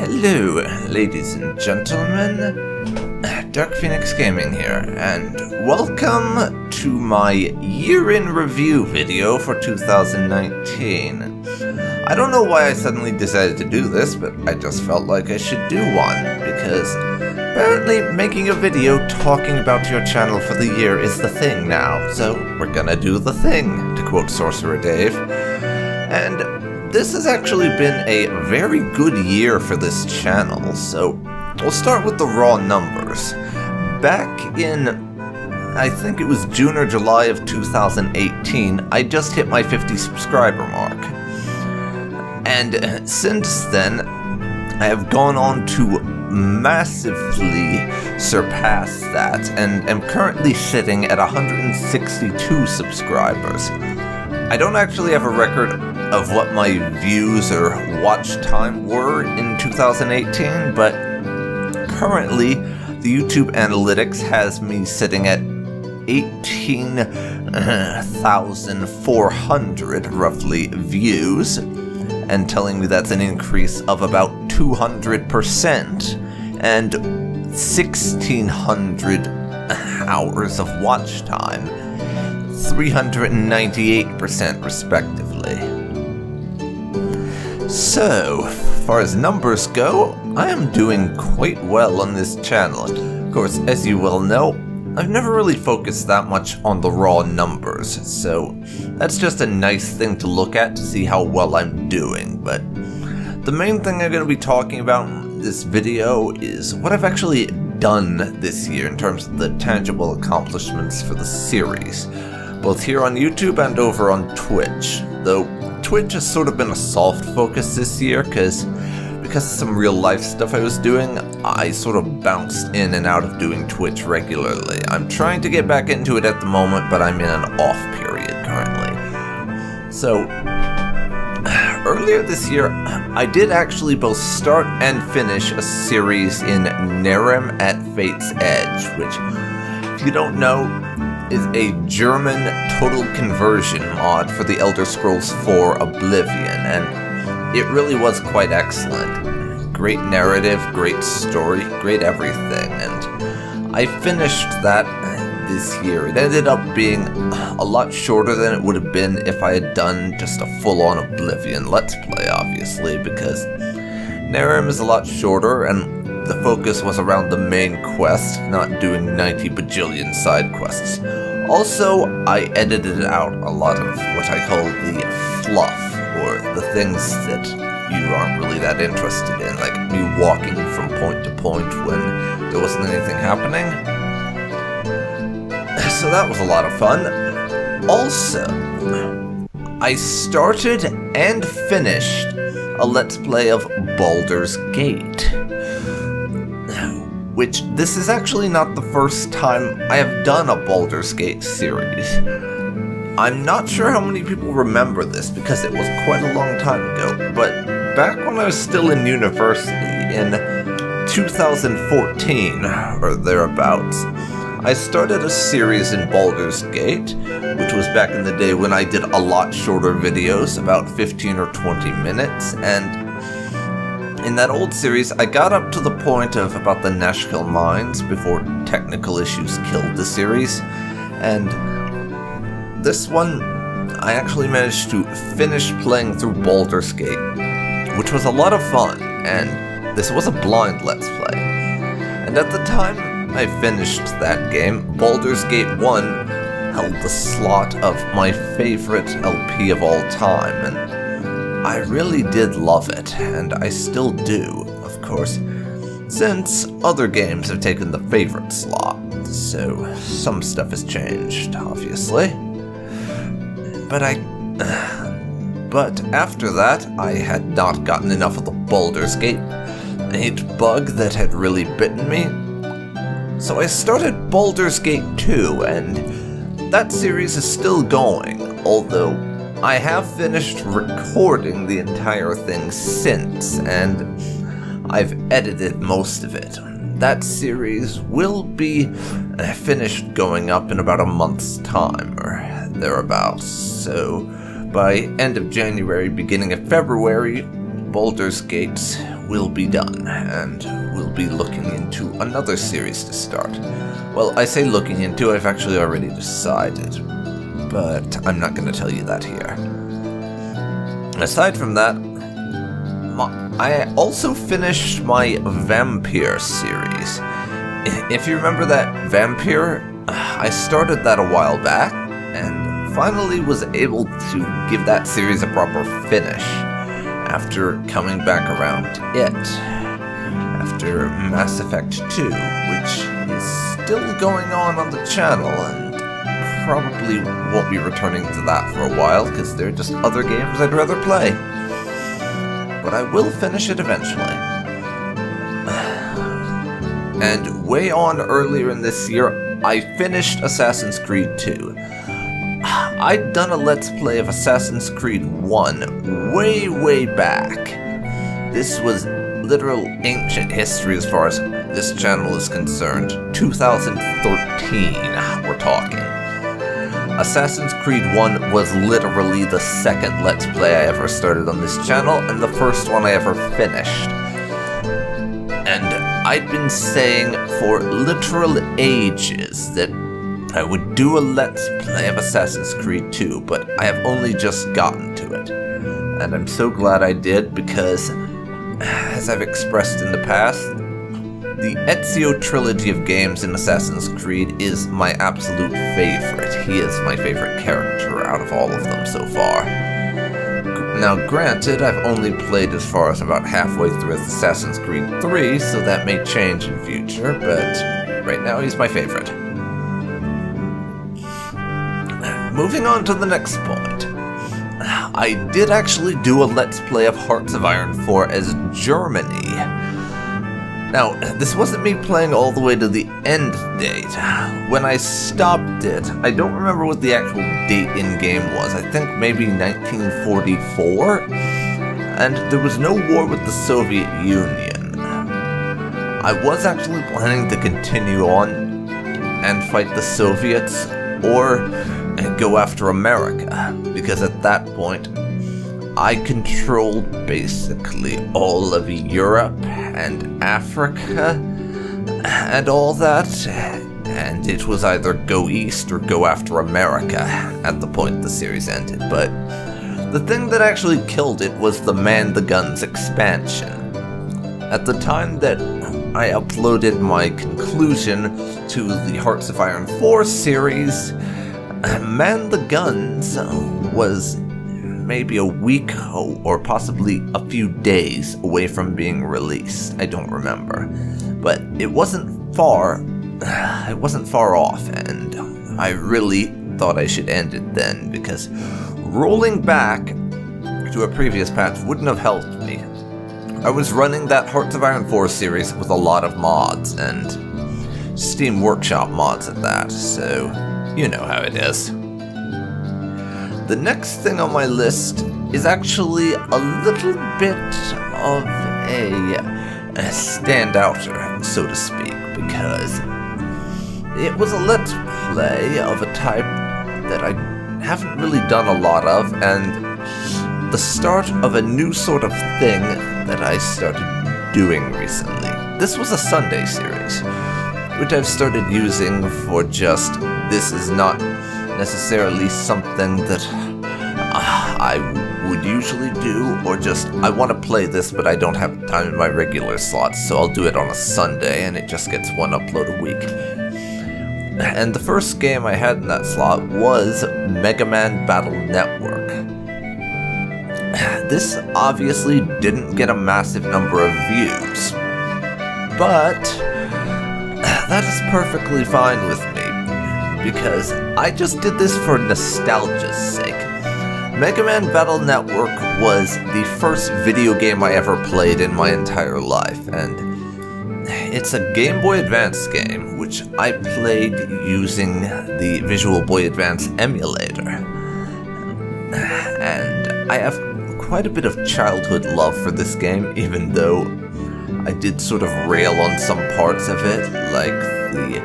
Hello, ladies and gentlemen, Dark Phoenix Gaming here, and welcome to my year-in review video for 2019. I don't know why I suddenly decided to do this, but I just felt like I should do one, because apparently making a video talking about your channel for the year is the thing now, so we're gonna do the thing, to quote Sorcerer Dave. And this has actually been a very good year for this channel, so we'll start with the raw numbers. Back in, I think it was June or July of 2018, I just hit my 50 subscriber mark. And since then, I have gone on to massively surpass that, and am currently sitting at 162 subscribers. I don't actually have a record of what my views or watch time were in 2018, but currently the YouTube analytics has me sitting at 18,400 roughly views, and telling me that's an increase of about 200% and 1,600 hours of watch time, 398% respectively. So, as far as numbers go, I am doing quite well on this channel. Of course, as you well know, I've never really focused that much on the raw numbers, so that's just a nice thing to look at to see how well I'm doing. But the main thing I'm going to be talking about in this video is what I've actually done this year in terms of the tangible accomplishments for the series, both here on YouTube and over on Twitch, though Twitch has sort of been a soft focus this year because of some real life stuff I was doing. I sort of bounced in and out of doing Twitch regularly. I'm trying to get back into it at the moment, but I'm in an off period currently. So, earlier this year, I did actually both start and finish a series in Nerem at Fate's Edge, which, if you don't know, is a German total conversion mod for the Elder Scrolls 4 Oblivion, and it really was quite excellent. Great narrative, great story, great everything, and I finished that this year. It ended up being a lot shorter than it would have been if I had done just a full-on Oblivion Let's Play, obviously, because Nerem is a lot shorter, and the focus was around the main quest, not doing 90 bajillion side quests. Also, I edited out a lot of what I call the fluff, or the things that you aren't really that interested in, like me walking from point to point when there wasn't anything happening. So that was a lot of fun. Also, I started and finished a Let's Play of Baldur's Gate, which this is actually not the first time I have done a Baldur's Gate series. I'm not sure how many people remember this because it was quite a long time ago, but back when I was still in university in 2014 or thereabouts, I started a series in Baldur's Gate, which was back in the day when I did a lot shorter videos, about 15 or 20 minutes, and in that old series, I got up to the point of about the Nashkel Mines before technical issues killed the series, and this one, I actually managed to finish playing through Baldur's Gate, which was a lot of fun, and this was a blind Let's Play. And at the time I finished that game, Baldur's Gate 1 held the slot of my favorite LP of all time, and I really did love it, and I still do, of course, since other games have taken the favorite slot, so some stuff has changed, obviously. But after that, I had not gotten enough of the Baldur's Gate 8 bug that had really bitten me, so I started Baldur's Gate 2, and that series is still going, although I have finished recording the entire thing since, and I've edited most of it. That series will be finished going up in about a month's time, or thereabouts, so by end of January, beginning of February, Baldur's Gate will be done, and we'll be looking into another series to start. Well, I say looking into, I've actually already decided, but I'm not going to tell you that here. Aside from that, I also finished my Vampire series. If you remember that Vampire, I started that a while back, and finally was able to give that series a proper finish after coming back around to it. After Mass Effect 2, which is still going on the channel, and probably won't be returning to that for a while, because there are just other games I'd rather play. But I will finish it eventually. And way on earlier in this year, I finished Assassin's Creed 2. I'd done a Let's Play of Assassin's Creed 1 way back. This was literal ancient history as far as this channel is concerned. 2013, we're talking. Assassin's Creed 1 was literally the second Let's Play I ever started on this channel, and the first one I ever finished. And I'd been saying for literal ages that I would do a Let's Play of Assassin's Creed 2, but I have only just gotten to it. And I'm so glad I did, because, as I've expressed in the past, the Ezio trilogy of games in Assassin's Creed is my absolute favorite. He is my favorite character out of all of them so far. Now granted, I've only played as far as about halfway through Assassin's Creed 3, so that may change in future, but right now he's my favorite. Moving on to the next point. I did actually do a Let's Play of Hearts of Iron 4 as Germany. Now, this wasn't me playing all the way to the end date. When I stopped it, I don't remember what the actual date in-game was. I think maybe 1944? And there was no war with the Soviet Union. I was actually planning to continue on and fight the Soviets, or go after America, because at that point, I controlled basically all of Europe and Africa and all that, and it was either go east or go after America at the point the series ended. But the thing that actually killed it was the Man the Guns expansion. At the time that I uploaded my conclusion to the Hearts of Iron 4 series, Man the Guns was maybe a week or possibly a few days away from being released. I don't remember. But it wasn't far off, and I really thought I should end it then, because rolling back to a previous patch wouldn't have helped me. I was running that Hearts of Iron 4 series with a lot of mods, and Steam Workshop mods at that, so you know how it is. The next thing on my list is actually a little bit of a standouter, so to speak, because it was a Let's Play of a type that I haven't really done a lot of, and the start of a new sort of thing that I started doing recently. This was a Sunday series, which I've started using for just, this is not necessarily something that I would usually do, or just, I want to play this but I don't have time in my regular slots, so I'll do it on a Sunday, and it just gets one upload a week. And the first game I had in that slot was Mega Man Battle Network. This obviously didn't get a massive number of views, but that is perfectly fine with me, because I just did this for nostalgia's sake. Mega Man Battle Network was the first video game I ever played in my entire life, and it's a Game Boy Advance game, which I played using the Visual Boy Advance emulator. And I have quite a bit of childhood love for this game, even though I did sort of rail on some parts of it, like the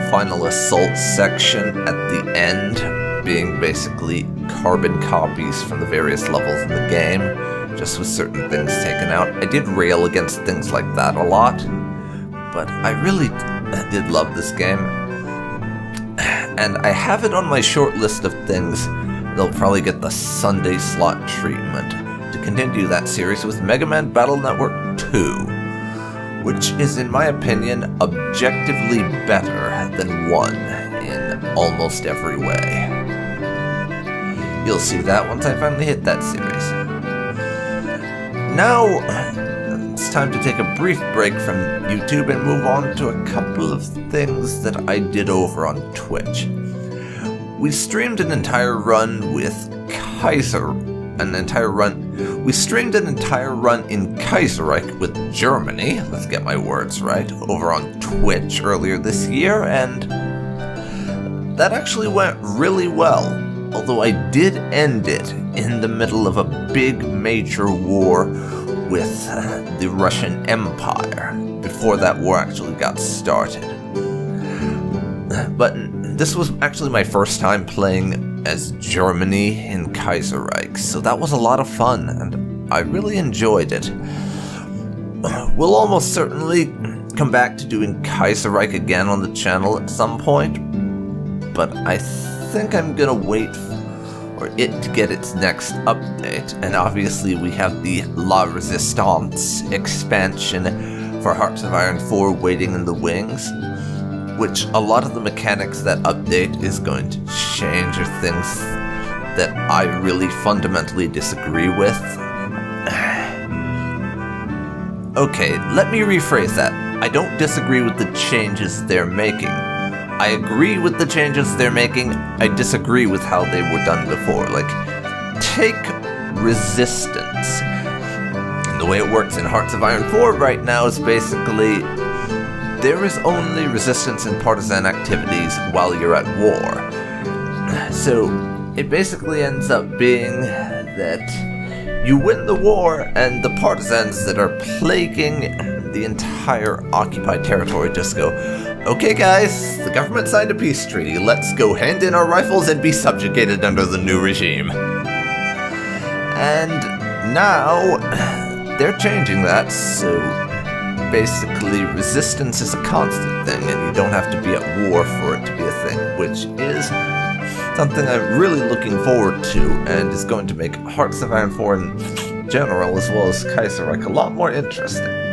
final assault section at the end being basically carbon copies from the various levels in the game, just with certain things taken out. I did rail against things like that a lot, but I really did love this game. And I have it on my short list of things that'll probably get the Sunday slot treatment to continue that series with Mega Man Battle Network 2, which is, in my opinion, objectively better than 1 in almost every way. You'll see that once I finally hit that series. Now, it's time to take a brief break from YouTube and move on to a couple of things that I did over on Twitch. We streamed an entire run with We streamed an entire run in Kaiserreich with Germany, let's get my words right, over on Twitch earlier this year, and that actually went really well, although I did end it in the middle of a big major war with the Russian Empire, before that war actually got started. But this was actually my first time playing as Germany in Kaiserreich, so that was a lot of fun, and I really enjoyed it. We'll almost certainly come back to doing Kaiserreich again on the channel at some point, but I think I'm gonna wait for it to get its next update, and obviously we have the La Resistance expansion for Hearts of Iron 4 waiting in the wings, which a lot of the mechanics that update is going to change, or things that I really fundamentally disagree with. Okay, let me rephrase that. I don't disagree with the changes they're making. I agree with the changes they're making, I disagree with how they were done before. Like, take Resistance. And the way it works in Hearts of Iron 4 right now is basically there is only resistance and partisan activities while you're at war. So it basically ends up being that you win the war, and the partisans that are plaguing the entire occupied territory just go, okay guys, the government signed a peace treaty, let's go hand in our rifles and be subjugated under the new regime. And now they're changing that, so basically resistance is a constant thing, and you don't have to be at war for it to be a thing, which is something I'm really looking forward to, and is going to make Hearts of Iron 4 in general, as well as Kaiserreich, a lot more interesting.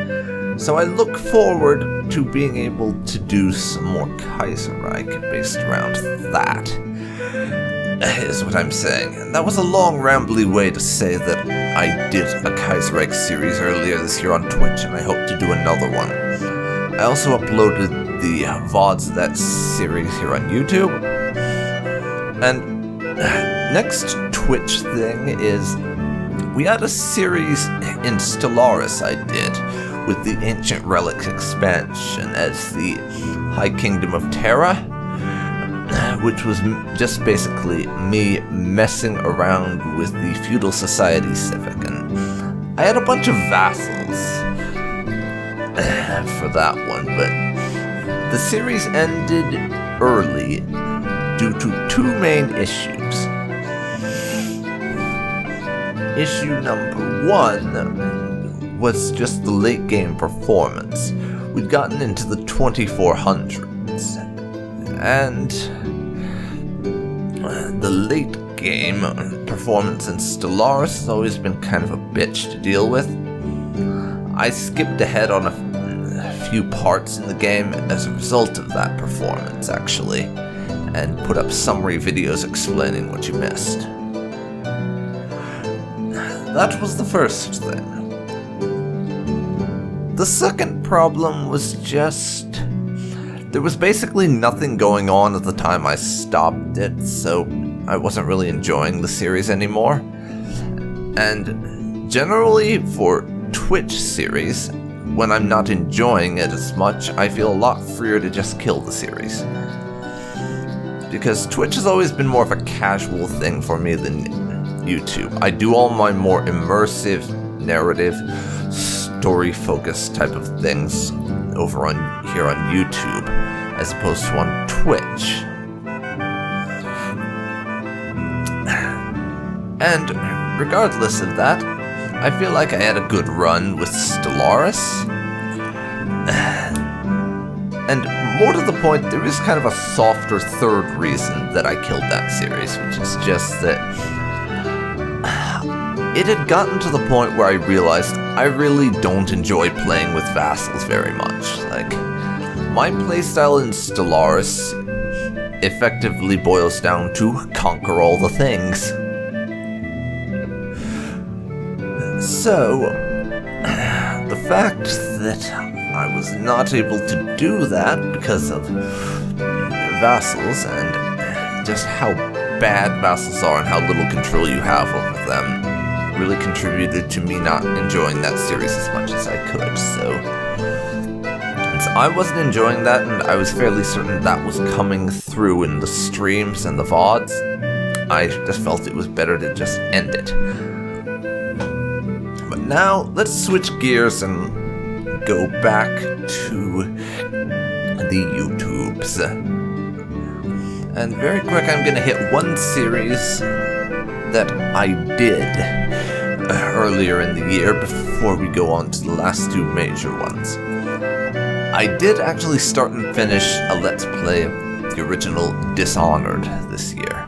So I look forward to being able to do some more Kaiserreich based around that, is what I'm saying. And that was a long, rambly way to say that I did a Kaiserreich series earlier this year on Twitch, and I hope to do another one. I also uploaded the VODs of that series here on YouTube. And next Twitch thing is, we had a series in Stellaris I did with the Ancient Relics expansion as the High Kingdom of Terra, which was just basically me messing around with the Feudal Society Civic, and I had a bunch of vassals for that one, but the series ended early due to two main issues. Issue number one was just the late game performance. We'd gotten into the 2400s, and the late game performance in Stellaris has always been kind of a bitch to deal with. I skipped ahead on a few parts in the game as a result of that performance, actually, and put up summary videos explaining what you missed. That was the first thing. The second problem was just, there was basically nothing going on at the time I stopped it, so I wasn't really enjoying the series anymore. And generally for Twitch series, when I'm not enjoying it as much, I feel a lot freer to just kill the series. Because Twitch has always been more of a casual thing for me than YouTube. I do all my more immersive, narrative, story-focused type of things over here on YouTube, as opposed to on Twitch. And regardless of that, I feel like I had a good run with Stellaris. And more to the point, there is kind of a softer third reason that I killed that series, which is just that it had gotten to the point where I realized I really don't enjoy playing with vassals very much. Like, my playstyle in Stellaris effectively boils down to conquer all the things. So, the fact that I was not able to do that because of vassals and just how bad vassals are and how little control you have over them really contributed to me not enjoying that series as much as I could. So I wasn't enjoying that, and I was fairly certain that was coming through in the streams and the VODs. I just felt it was better to just end it. But now, let's switch gears and go back to the YouTubes. And very quick, I'm going to hit one series that I did earlier in the year before we go on to the last two major ones. I did actually start and finish a Let's Play of the original Dishonored this year,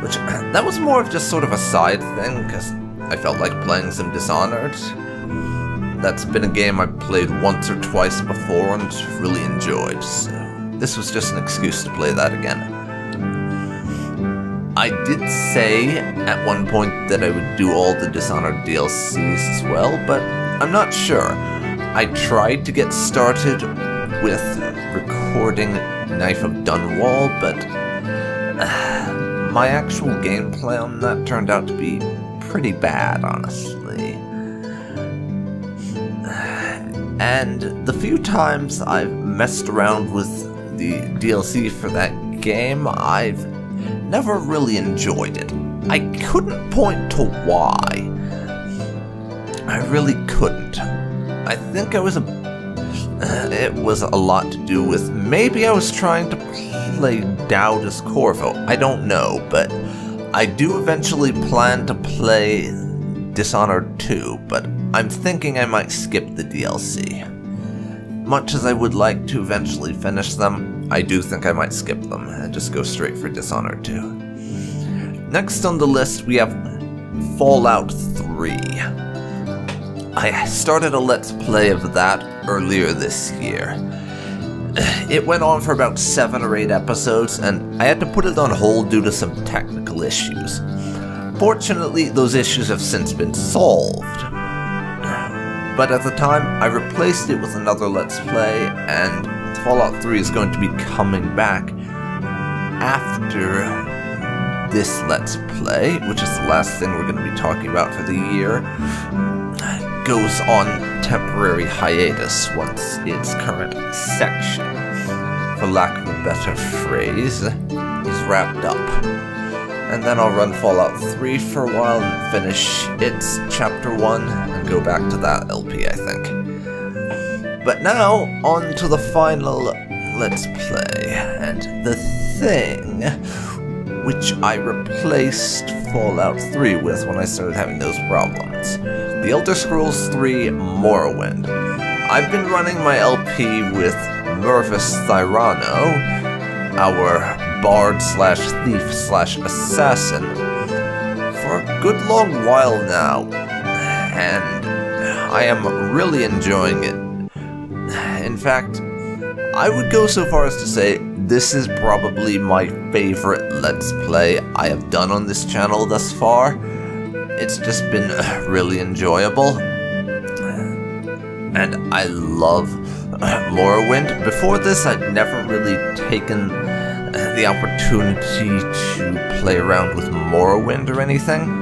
which that was more of just sort of a side thing, because I felt like playing some Dishonored. That's been a game I've played once or twice before and really enjoyed, so this was just an excuse to play that again. I did say at one point that I would do all the Dishonored DLCs as well, but I'm not sure. I tried to get started with recording Knife of Dunwall, but my actual gameplay on that turned out to be pretty bad, honestly. And the few times I've messed around with the DLC for that game, I've never really enjoyed it. I couldn't point to why. I really couldn't. I think it was a lot to do with maybe I was trying to play Daudus Corvo. I don't know, but I do eventually plan to play Dishonored 2, but I'm thinking I might skip the DLC. Much as I would like to eventually finish them, I do think I might skip them and just go straight for Dishonored 2. Next on the list, we have Fallout 3. I started a Let's Play of that earlier this year. It went on for about 7 or 8 episodes, and I had to put it on hold due to some technical issues. Fortunately, those issues have since been solved. But at the time, I replaced it with another Let's Play, and Fallout 3 is going to be coming back after this Let's Play, which is the last thing we're going to be talking about for the year. Goes on temporary hiatus once its current section, for lack of a better phrase, is wrapped up. And then I'll run Fallout 3 for a while and finish its Chapter 1 and go back to that LP, I think. But now, on to the final Let's Play, and the thing which I replaced Fallout 3 with when I started having those problems. The Elder Scrolls 3 Morrowind. I've been running my LP with Mervis Thyrano, our bard/thief/assassin, for a good long while now, and I am really enjoying it. In fact, I would go so far as to say this is probably my favorite Let's Play I have done on this channel thus far. It's just been really enjoyable, and I love Morrowind. Before this, I'd never really taken the opportunity to play around with Morrowind or anything.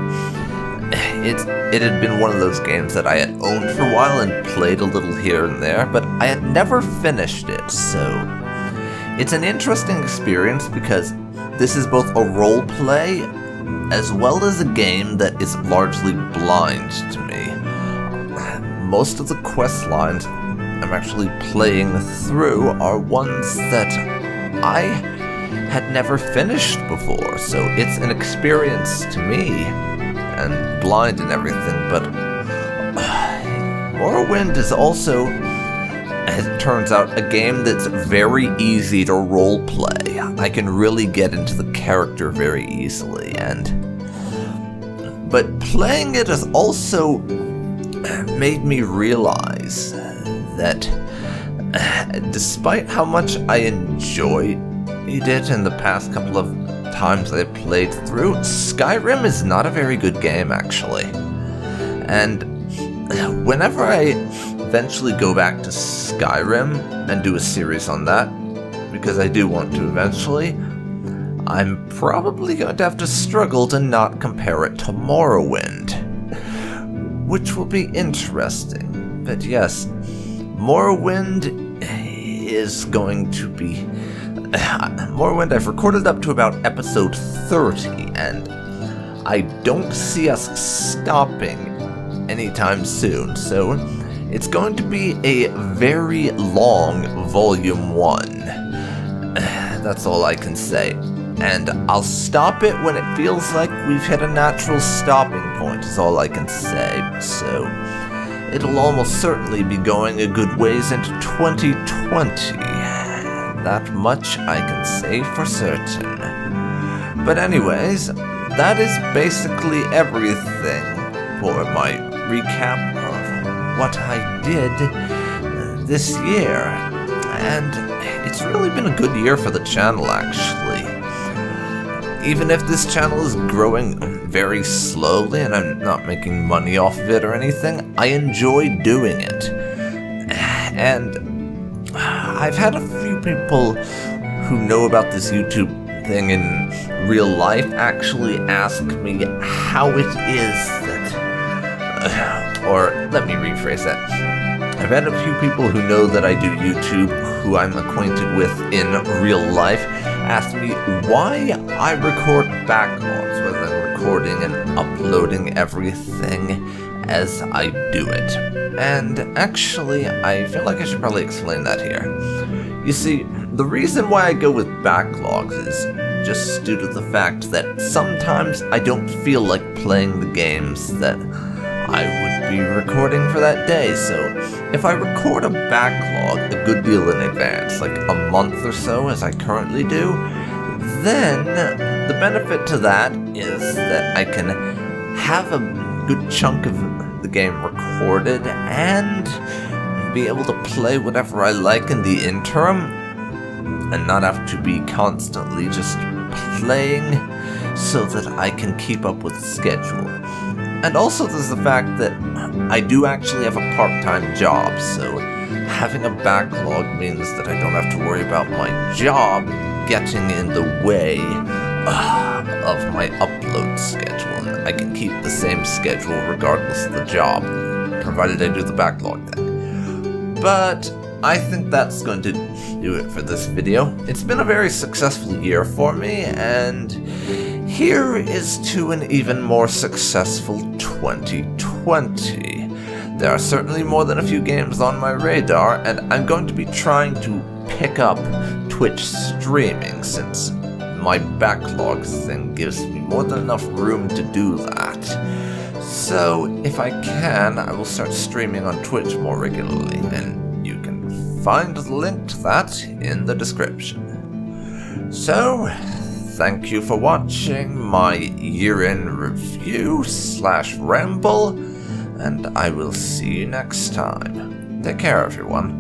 It had been one of those games that I had owned for a while and played a little here and there, but I had never finished it, so it's an interesting experience because this is both a role play as well as a game that is largely blind to me. Most of the quest lines I'm actually playing through are ones that I had never finished before, so it's an experience to me, and blind and everything, but Morrowind is also, as it turns out, a game that's very easy to roleplay. I can really get into the character very easily, but playing it has also made me realize that despite how much I enjoyed it in the past couple of times I played through, Skyrim is not a very good game, actually. And whenever I eventually go back to Skyrim and do a series on that, because I do want to eventually, I'm probably going to have to struggle to not compare it to Morrowind, which will be interesting. But yes, Morrowind is going to be... Morrowind, I've recorded up to about episode 30, and I don't see us stopping anytime soon, so it's going to be a very long Volume 1. That's all I can say. And I'll stop it when it feels like we've hit a natural stopping point, is all I can say. So, it'll almost certainly be going a good ways into 2020. That much I can say for certain. But anyways, that is basically everything for my recap of what I did this year. And it's really been a good year for the channel, actually. Even if this channel is growing very slowly and I'm not making money off of it or anything, I enjoy doing it. And I've had a few people who know about this YouTube thing in real life actually ask me how it is that... or let me rephrase that. I've had a few people who know that I do YouTube, who I'm acquainted with in real life, ask me why I record backlogs rather than recording and uploading everything as I do it. And actually, I feel like I should probably explain that here. You see, the reason why I go with backlogs is just due to the fact that sometimes I don't feel like playing the games that I would be recording for that day, so if I record a backlog a good deal in advance, like a month or so as I currently do, then the benefit to that is that I can have a good chunk of the game recorded and be able to play whatever I like in the interim and not have to be constantly just playing so that I can keep up with the schedule. And also there's the fact that I do actually have a part-time job, so having a backlog means that I don't have to worry about my job getting in the way of my upload schedule. And I can keep the same schedule regardless of the job, provided I do the backlog thing. But I think that's going to do it for this video. It's been a very successful year for me, and here is to an even more successful 2020. There are certainly more than a few games on my radar, and I'm going to be trying to pick up Twitch streaming since my backlog thing gives me more than enough room to do that. So if I can, I will start streaming on Twitch more regularly, and you can find the link to that in the description. So, thank you for watching my year-end review / ramble, and I will see you next time. Take care, everyone.